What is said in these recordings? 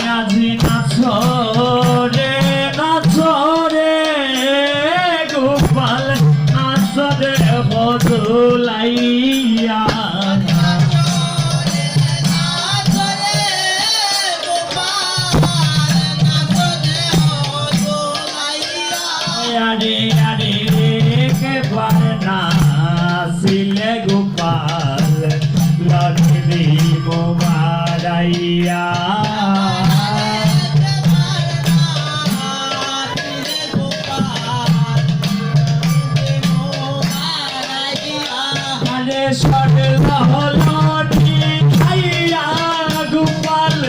আজি নাচরে নাচরে গোপাল নাচরে বদলাইয়া আরে আরে একবার নাচিলে গোপাল লক্ষ্মী মোবারাইয়া আরে সরল হলো খাইয়া গোপাল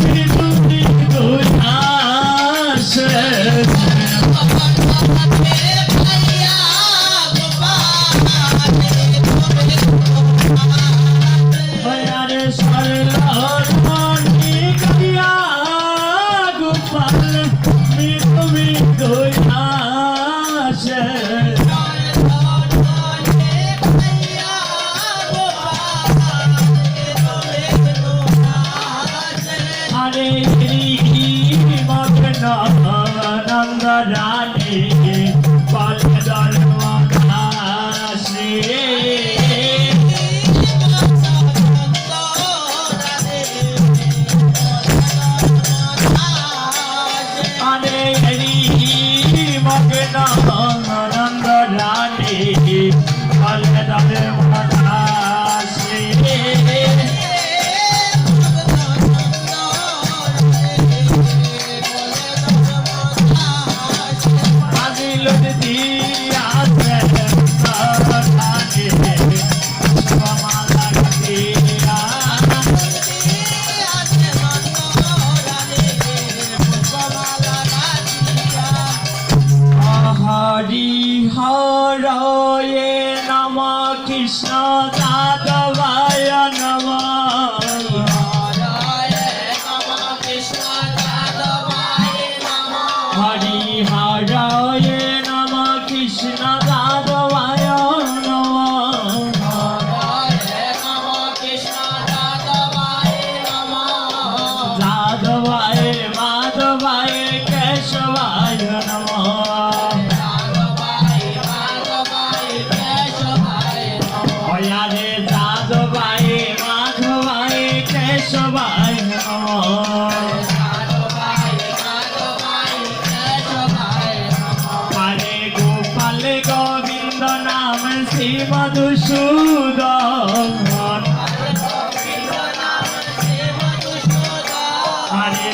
বিরুদ্ধি দুইয়াসে নন্দ রানী পালে দলমাসে আরে মগ্ন নন্দ রানী পালে দলমাসে হরয়ে নম কৃষ্ণ যাদবায় নম হরি হরয়ে নম কৃষ্ণ যাদবায় নম যাদবায় মাধবায় কেশবায় নম যাদবায় মাধবায় কেশবায় হরে গোপাল গোবিন্দ নাম শ্রী মধুসূদন হরে